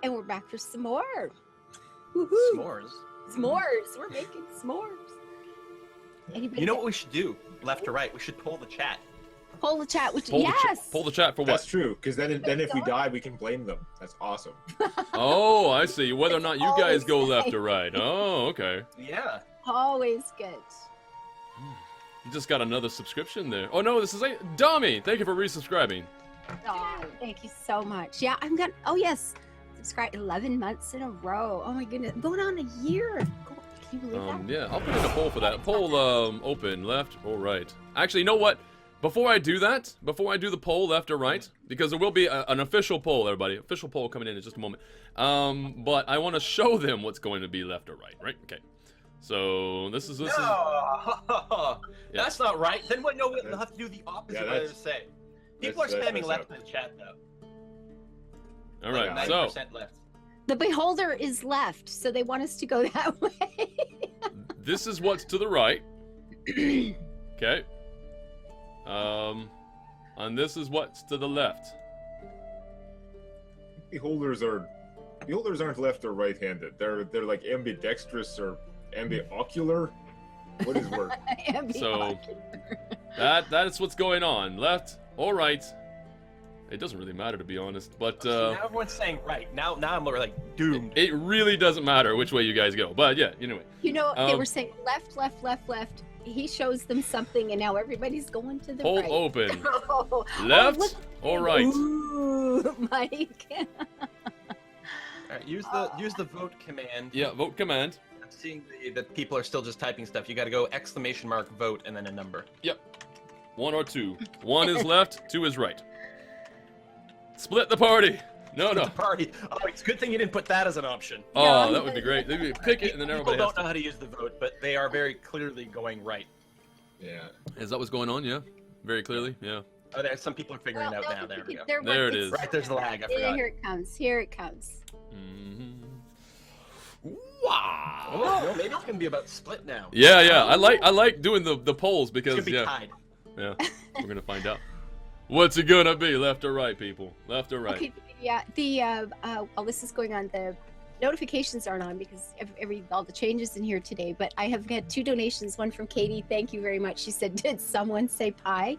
And we're back for some more. Woohoo. S'mores. S'mores. We're making s'mores. Anybody You know what we should do? Left or right? We should poll the chat. Poll the chat. Which, Poll yes. Poll the chat for what? That's true, because then if we die, we can blame them. That's awesome. Oh, I see. Whether or not you guys Always go left nice. or right. Oh, okay. Yeah. Always good. You just got another subscription there. Oh no, this is a Dummy. Thank you for resubscribing. Oh, thank you so much. Yeah, I'm gonna. Oh yes, subscribe 11 months in a row. Oh my goodness, going on a year. Can you believe that? Yeah, I'll put in a poll for that. Poll open, left or right. Actually, you know what? Before I do that, before I do the poll left or right, because there will be an official poll, everybody. Official poll coming in just a moment. But I want to show them what's going to be left or right? Okay. So this is No, Yeah. that's not right. Then what? No, we'll have to do the opposite. Yeah, What I say. People are that's spamming messed left up. in the chat though. all right. Like So 90% left. The beholder is left, so they want us to go that way. this is what's to the right. Okay. And this is what's to the left. Beholders aren't left or right-handed. They're like ambidextrous or ambiocular. What is word? So that is what's going on. Left or right. It doesn't really matter, to be honest. But So now everyone's saying right. Now I'm like doomed. it really doesn't matter which way you guys go. But yeah, anyway. You know, they Um, were saying left, left, left, left. He shows them something, and now everybody's going to the Poll right. open. Oh, Left look. or right? Ooh, Mike. All right, use the vote command. Yeah, vote command. I'm seeing that people are still just typing stuff. You got to go ! vote and then a number. Yep. 1 or 2. 1 is left, 2 is right. Split the party. No. The party. Oh, it's a good thing you didn't put that as an option. Oh, that would be great. They'd pick it and then People everybody has don't know how to use the vote, but they are very clearly going right. Yeah. Is that what's going on? Yeah. Very clearly. Yeah. Oh, there. Some people are figuring it out now. There we go. There it is. Right, there's the lag. I Yeah, forgot. here it comes. Here it comes. Wow. Oh, no, maybe it's gonna be about split now. Yeah. I like doing the polls It's because gonna be yeah. tied. Yeah. We're gonna find out. What's it gonna be? Left or right, people? Left or right? Okay, yeah. While this is going on, the notifications aren't on because all the changes in here today. But I have had 2 donations. One from Katie. Thank you very much. She said, "Did someone say pie?"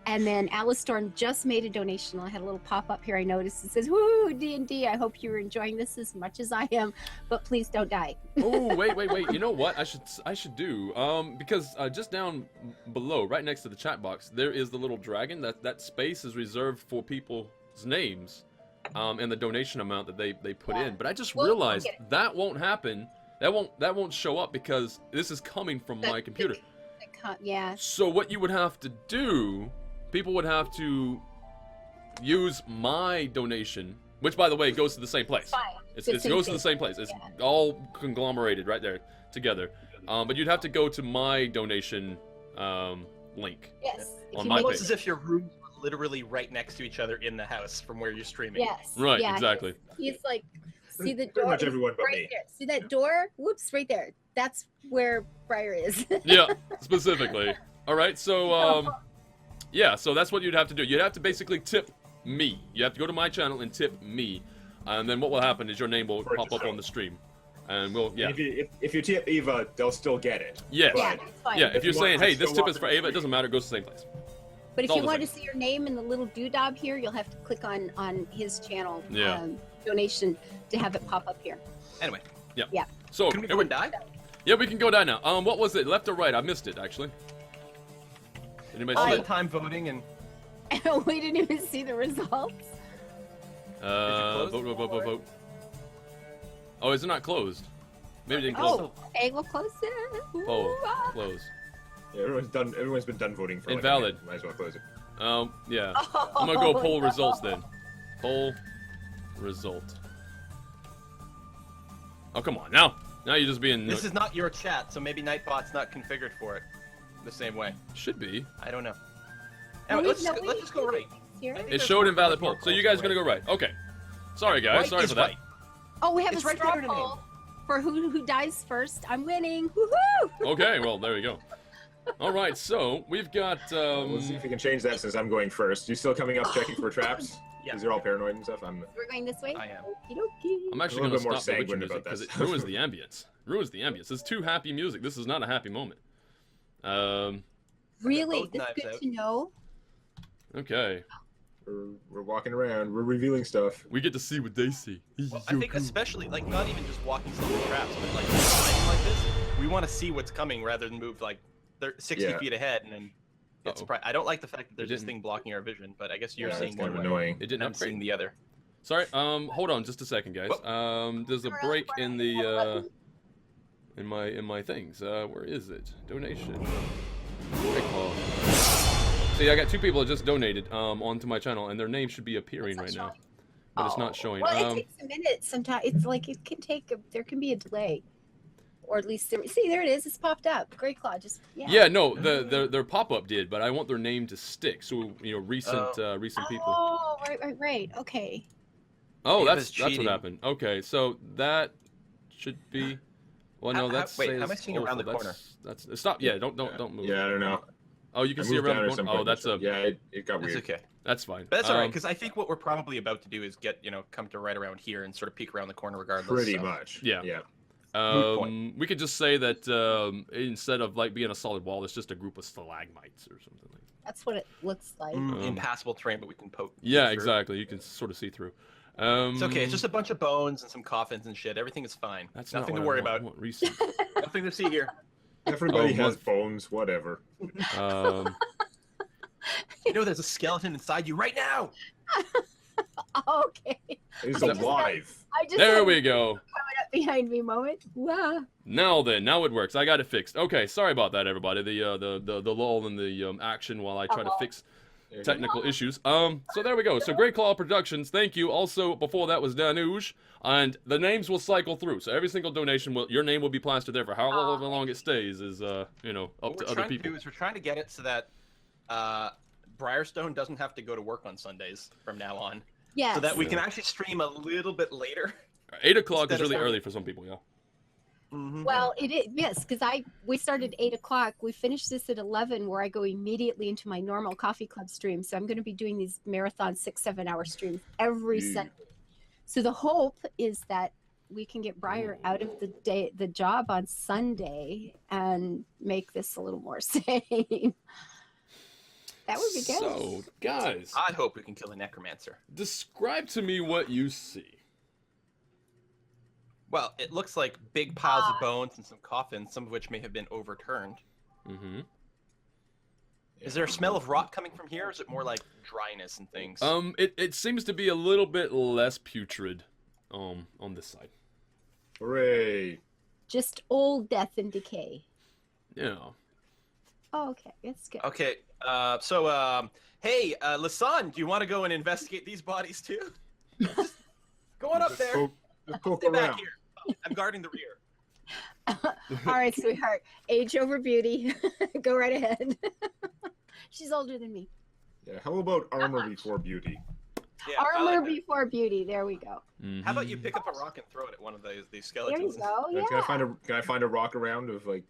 And then Alice Storm just made a donation. I had a little pop up here. I noticed it says, "Woo, D&D. I hope you're enjoying this as much as I am, but please don't die." Oh, wait. You know what? I should do because just down below, right next to the chat box, there is the little dragon. That space is reserved for people's names, and the donation amount that they put in. But I just We'll realized get it. that won't happen. That won't show up because this is coming from my computer. Yeah. So what you would have to do, people would have to use my donation, which by the way goes to the same place. Fine. It goes to the same place. It's all conglomerated right there together. But you'd have to go to my donation link. Yes. If On you my make- page. It's as if your rooms were literally right next to each other in the house from where you're streaming. Yes. Right, yeah, exactly. He's like, see the Pretty door? much everyone but right me. there. See that door? Whoops, right there. That's where Briar is. Yeah, specifically. All right, so yeah, so that's what you'd have to do. You'd have to basically tip me. You have to go to my channel and tip me, and then what will happen is your name will pop up on the stream, and we'll And if you tip Eva, they'll still get it. Yes. Yeah, that's fine. Yeah, if you're you want saying, to hey, this show tip up is for in the Ava, it doesn't matter, it goes to the same place. But It's if all you the want to same. see your name in the little doodad here, you'll have to click on his channel Yeah. donation to have it pop up here. Anyway, So, can we go and die? yeah, we can go down now. What was it, left or right? I missed it, actually. Anybody All see the it? time voting and We didn't even see the results. close Vote. Oh, is it not closed? Maybe it didn't close. Oh, okay, we'll close it. Ooh, Oh, ah. close. Yeah, everyone's been done voting for like a Invalid. minute. Might as well close it. Yeah. I'm gonna go poll no. results then. Poll result. Oh, come on. Now you're just being... this is not your chat, so maybe Nightbot's not configured for it the same way. Should be. I don't know. No, Anyway, let's we just go right. here. I think It there's showed more- invalid there's more poll. So you guys are calls gonna go right. Okay. Sorry, guys. Right Sorry is for that. right. Oh, we have It's a right straw there to name. poll for who dies first. I'm winning. Woohoo! Okay, well, there we go. All right, so we've got. We'll see if we can change that since I'm going first. You still coming up checking for traps? Yeah. Because you're all paranoid and stuff. We're going this way? I am. Okie-dokie. I'm actually a going to little bit more stop the witcher sanguine music about because it this. ruins the ambience. Ruins the ambience. It's too happy music. This is not a happy moment. Really? both This knives is good out. to know. Okay. We're walking around. We're revealing stuff. We get to see what they see. Well, I think especially, like, not even just walking some of the traps, but, like, sliding like this, we want to see what's coming rather than move, like, 60 Yeah. feet ahead and then get surprised. I don't like the fact that there's this didn't- thing blocking our vision, but I guess you're Yeah, seeing it's kind one of way, annoying. It and didn't I'm seeing upgrade. the other. Sorry. Hold on just a second, guys. There's a break in the in my things. Where is it? Donation. Great call. See, I got 2 people that just donated onto my channel, and their name should be appearing right now, but it's not showing. Well, it takes a minute sometimes. It's like it can take. There can be a delay, or at least see there it is. It's popped up. Great Claw. Just Yeah, no, their pop-up did, but I want their name to stick. So recent people. Oh, right. Okay. Oh, Eve that's is what cheating. happened. Okay, so that should be. Well, no, that's. Wait, how am I seeing around the corner? That's stop. Yeah, don't move. Yeah, I don't know. Oh, you can I see moved around down the or some corner. Oh, point. that's a. Yeah, it got It's weird. okay. That's fine. But that's alright, because I think what we're probably about to do is get, come to right around here and sort of peek around the corner regardless. Pretty so. much. Yeah. Yeah. Moot point. We could just say that instead of like being a solid wall, it's just a group of stalagmites or something like that. That's what it looks like. Impassable terrain, but we can poke. Yeah, through. exactly. You can sort of see through. It's okay. It's just a bunch of bones and some coffins and shit. Everything is fine. That's nothing not to what worry I want. about. I want recent. Nothing to see here. Everybody Oh, has bones, whatever. There's a skeleton inside you right now. Okay. He's I just alive. I just There had we a go. coming up behind me moment. Wow. Now it works. I got it fixed. Okay, sorry about that, everybody. The lull in the action while I try to fix technical issues. So there we go. So Great Claw Productions, thank you. Also, before that was Danuge, and the names will cycle through. So every single donation your name will be plastered there for however long it stays is up What to we're other trying to people. do is we're trying to get it so that Briarstone doesn't have to go to work on Sundays from now on. Yes. So that we can actually stream a little bit later. 8 o'clock is Instead of really starting- early for some people, yeah. Well, it is, yes, because we started at 8 o'clock. We finished this at 11, where I go immediately into my normal coffee club stream. So I'm going to be doing these marathon 6-7 hour streams every Sunday. So the hope is that we can get Briar out of the job on Sunday and make this a little more sane. That would be good. So, guys, I hope we can kill a necromancer. describe to me what you see. Well, it looks like big piles of bones and some coffins, some of which may have been overturned. Mm-hmm. Is there a smell of rot coming from here, or is it more like dryness and things? It seems to be a little bit less putrid, on this side. Hooray. Just old death and decay. Yeah. Oh, okay. That's good. Okay, hey, Lasan, do you want to go and investigate these bodies too? Just go on up there. Just poke Stay back around. here. I'm guarding the rear. All right, sweetheart. Age over beauty. Go right ahead. She's older than me. Yeah, how about armor before beauty? Yeah, I Armor like that. before beauty. There we go. Mhm. How about you pick up a rock and throw it at one of these There skeletons? you go. Yeah. Can I find a rock around of like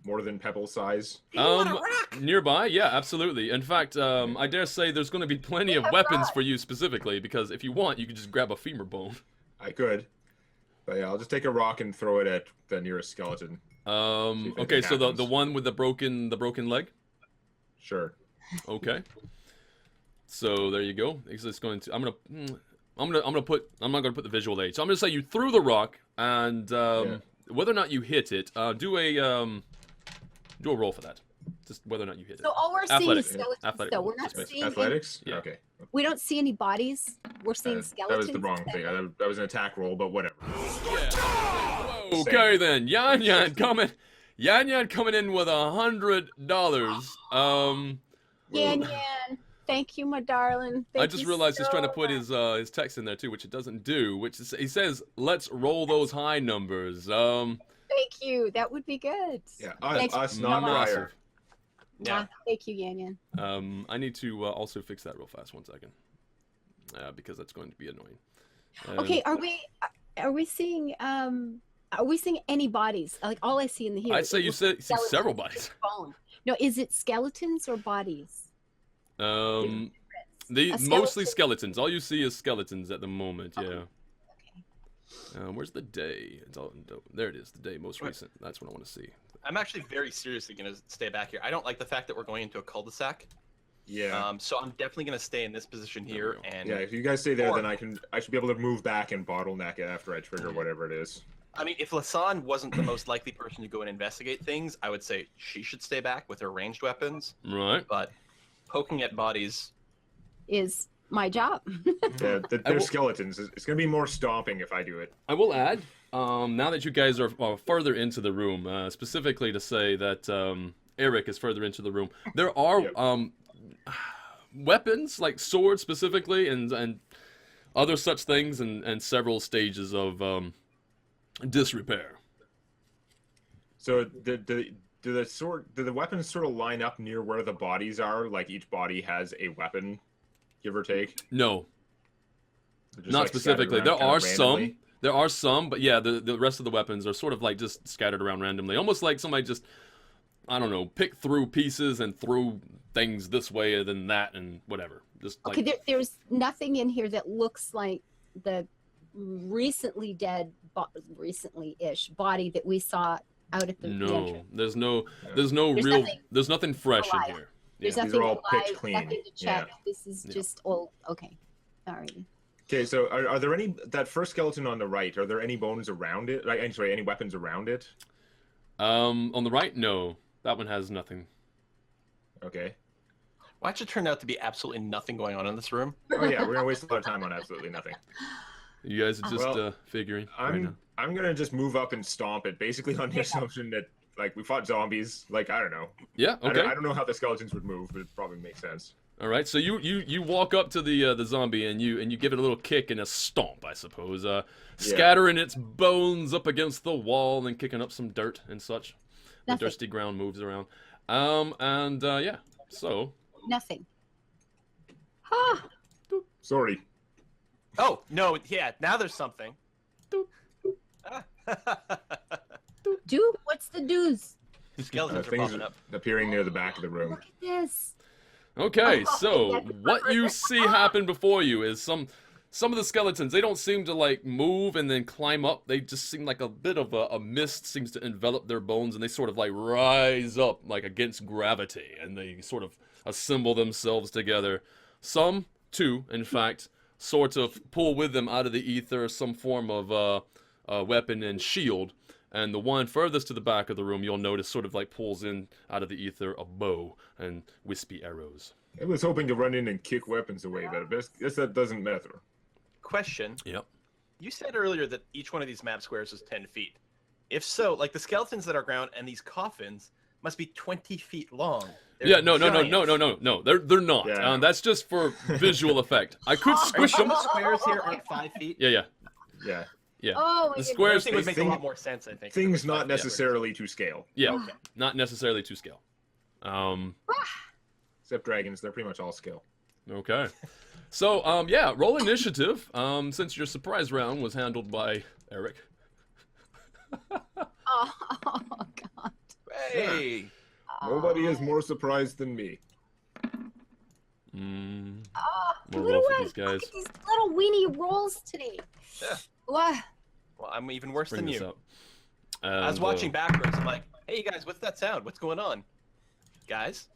more than pebble size? You want a rock? Nearby, yeah, absolutely. In fact, I dare say there's going to be plenty of weapons for you specifically, because if you want, you can just grab a femur bone. I could. But yeah, I'll just take a rock and throw it at the nearest skeleton. if Okay, anything so the happens. one with the broken leg. Sure. Okay. So there you go. It's just going to. I'm not gonna put the visual aid. So I'm gonna say you threw the rock, and whether or not you hit it, do a roll for that. Just whether or not you hit it. So all we're seeing Athletics. is skeletons. Athletic So roll. we're not Just seeing. Athletics? Yeah. Okay. We don't see any bodies. We're seeing That skeletons. was the wrong thing. That was an attack roll, but whatever. Whoa, okay then. Yan Yan coming in with $100. Yan Yan, thank you, my darling. I Thank just you realized he's so trying to put much. his text in there too, which it doesn't do. Which is, he says, "Let's roll those high numbers." Thank you. That would be good. Yeah, Thanks us so not much. Briar. Yeah. Thank you, Yan Yan. I need to also fix that real fast. 1 second, because that's going to be annoying. Okay, are we seeing Are we seeing any bodies? Like all I see in the here. I'd say you see skeletons. several bodies. Bone. No, is it skeletons or bodies? Mostly skeletons. All you see is skeletons at the moment. Yeah. Okay. Where's the day? It's all, there it is. The day most recent. That's what I want to see. I'm actually very seriously going to stay back here. I don't like the fact that we're going into a cul-de-sac. Yeah. So I'm definitely going to stay in this position here. And yeah, if you guys stay there, then I should be able to move back and bottleneck it after I trigger whatever it is. I mean, if Lasan wasn't the most likely person to go and investigate things, I would say she should stay back with her ranged weapons. Right. But poking at bodies is my job. Yeah, they're skeletons. It's going to be more stomping if I do it. I will add, now that you guys are further into the room, specifically to say that Eric is further into the room, there are weapons, like swords specifically, and other such things, and several stages of disrepair. So do the weapons sort of line up near where the bodies are? Like each body has a weapon, give or take? No. Just, not like, specifically. scattered around There are some, but yeah, the rest of the weapons are sort of like just scattered around randomly. Almost like somebody just, I don't know, picked through pieces and threw things this way and then that and whatever. Just like... Okay, there's nothing in here that looks like the recently dead, recently-ish body that we saw out at the entrance. There's nothing fresh in here. There's Yeah. nothing all alive, pitch clean. nothing to check. Yeah. This is just old. Okay, sorry. Okay, so are there any, that first skeleton on the right, are there any bones around it? Like, sorry, any weapons around it? On the right, no. That one has nothing. Okay. Watch it turn out to be absolutely nothing going on in this room. Oh yeah, we're gonna waste a lot of time on absolutely nothing. You guys are just figuring right now. I'm gonna just move up and stomp it, basically on the assumption that, like, we fought zombies. Like, I don't know. Yeah, okay. I don't know how the skeletons would move, but it probably makes sense. All right, so you walk up to the zombie and you give it a little kick and a stomp, I suppose, scattering its bones up against the wall and kicking up some dirt and such. Nothing. The dusty ground moves around. Yeah, so Nothing. Ah, Sorry. Oh, no, yeah, now there's something. do what's the do's? Skeletons are Things popping up. appearing near the back of the room. Look at this. okay, Oh, so yeah. what you see happen before you is some of the skeletons. They don't seem to like move and then climb up. They just seem like a bit of a mist seems to envelop their bones, and they sort of like rise up like against gravity, and they sort of assemble themselves together. Some, too, in fact, sort of pull with them out of the ether some form of weapon and shield. And the one furthest to the back of the room, you'll notice, sort of like pulls in out of the ether a bow and wispy arrows. I was hoping to run in and kick weapons away, but I guess that doesn't matter. Question. Yep. You said earlier that each one of these map squares is 10 feet. If so, like the skeletons that are ground and these coffins must be 20 feet long. They're Yeah, no. They're not. Yeah. That's just for visual effect. I could squish them. The squares here aren't 5 feet. Yeah. Yeah. Oh, The my squares, Thing would make a Thing- lot more sense, I think. Things not necessarily to scale. yeah, Okay. not necessarily to scale. Except dragons, they're pretty much all scale. Okay. So, yeah, roll initiative. Since your surprise round was handled by Eric. Oh, God. Hey! Nobody is more surprised than me. Oh, More what roll do for I these guys. look at these little weenie rolls today? Yeah. What? Well, I'm even worse Bring than this you. up. I was And, watching backwards. I'm like, hey, you guys, what's that sound? What's going on? Guys?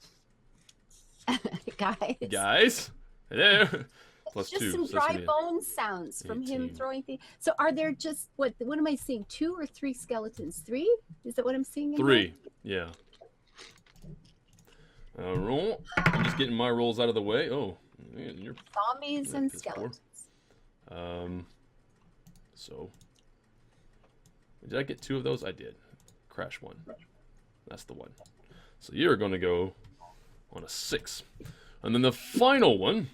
Guys. Guys, hello. Plus Just 2. some so that's dry gonna be bone sounds from him 18. throwing things. So are there just what am I seeing? 2 or 3 skeletons? 3? Is that what I'm seeing? In 3. Yeah. Roll. I'm just getting my rolls out of the way. Oh, man, you're here? Zombies and piss poor. skeletons. So did I get 2 of those? I did. Crash 1. That's the one. So you're gonna go on a 6, and then the final one.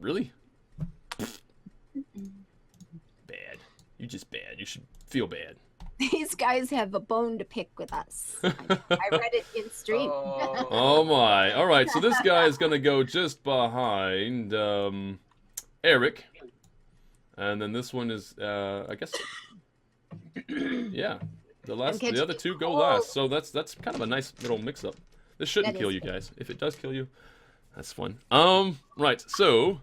Really? Bad. You just bad. You should feel bad. These guys have a bone to pick with us. I read it in stream. Oh. Oh my. All right. So this guy is gonna go just behind Eric. And then this one is, I guess, yeah. The other two go last. So that's kind of a nice little mix-up. This shouldn't kill you guys. If it does kill you, that's fun. Right. So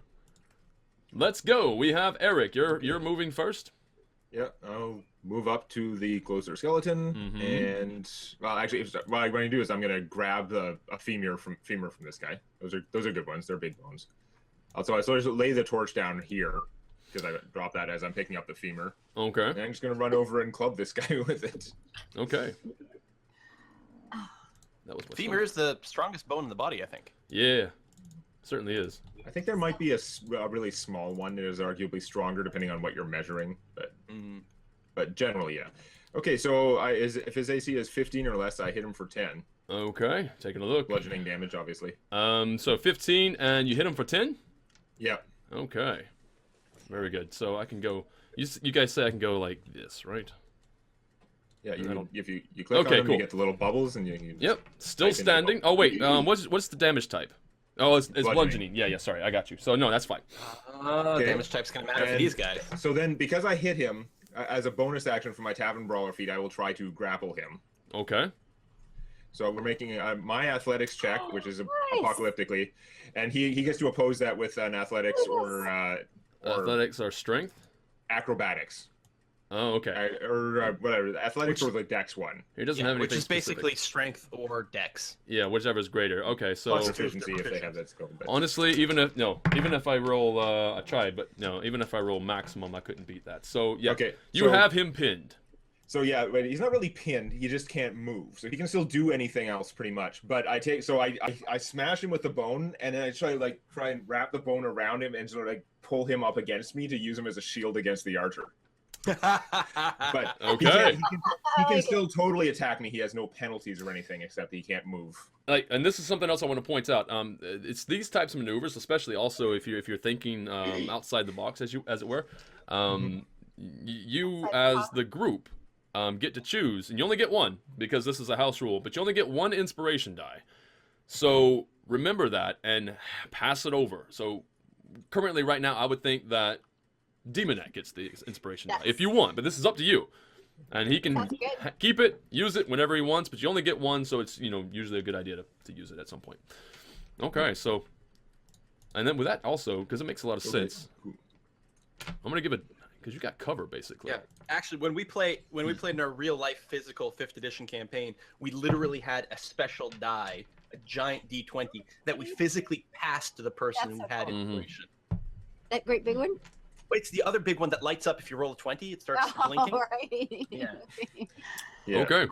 let's go. We have Eric. You're moving first. Yeah, I'll move up to the closer skeleton, and well, actually, what I'm going to do is I'm going to grab a femur from this guy. Those are good ones. They're big bones. Also, I sort of lay the torch down here because I dropped that as I'm picking up the femur. Okay. And I'm just going to run over and club this guy with it. Okay. That was femur is the strongest bone in the body, I think. Yeah, certainly is. I think there might be a really small one that is arguably stronger depending on what you're measuring, but generally, yeah. Okay, so if his AC is 15 or less, I hit him for 10. Okay, taking a look. Bludgeoning damage, obviously. So 15, and you hit him for 10? Yeah. Okay. Very good. So I can go. You guys say I can go like this, right? Yeah. If you click on them, you get the little bubbles, and you Yep. Still standing. Oh wait. What's the damage type? Oh, it's bludgeoning. Yeah. Sorry, I got you. So no, that's fine. Okay. Damage type's gonna matter for these guys. So then, because I hit him, as a bonus action for my Tavern Brawler feat, I will try to grapple him. Okay. So we're making my athletics check, which is apocalyptically, and he gets to oppose that with an athletics or athletics or strength, acrobatics. Oh, okay. Or whatever. Athletics or the dex one. He doesn't have anything. Which is specific. basically strength or dex. Yeah, whichever is greater. Okay, so plus efficiency if they have that skill. Honestly, even if I roll, I tried, but no, even if I roll maximum, I couldn't beat that. So yeah, okay, you have him pinned. So yeah, but he's not really pinned. He just can't move. So he can still do anything else pretty much. But I smash him with the bone, and then I try and wrap the bone around him and sort of pull him up against me to use him as a shield against the archer. But okay, he can still totally attack me. He has no penalties or anything except he can't move. And this is something else I want to point out. It's these types of maneuvers, especially also if you're thinking outside the box, as it were. You as the group get to choose, and you only get one because this is a house rule. But you only get one inspiration die. So remember that and pass it over. So currently, right now, I would think that Demonet gets the inspiration die if you want, but this is up to you. And he can keep it, use it whenever he wants, but you only get one, so it's usually a good idea to use it at some point. Okay, so and then with that also, because it makes a lot of sense, I'm gonna give it because you got cover basically. Yeah, actually, when we played in our real life physical 5th edition campaign, we literally had a special die, a giant D20 that we physically passed to the person who had inspiration. That great big one. It's the other big one that lights up if you roll a 20. It starts blinking. Right. Yeah. Yeah. Okay.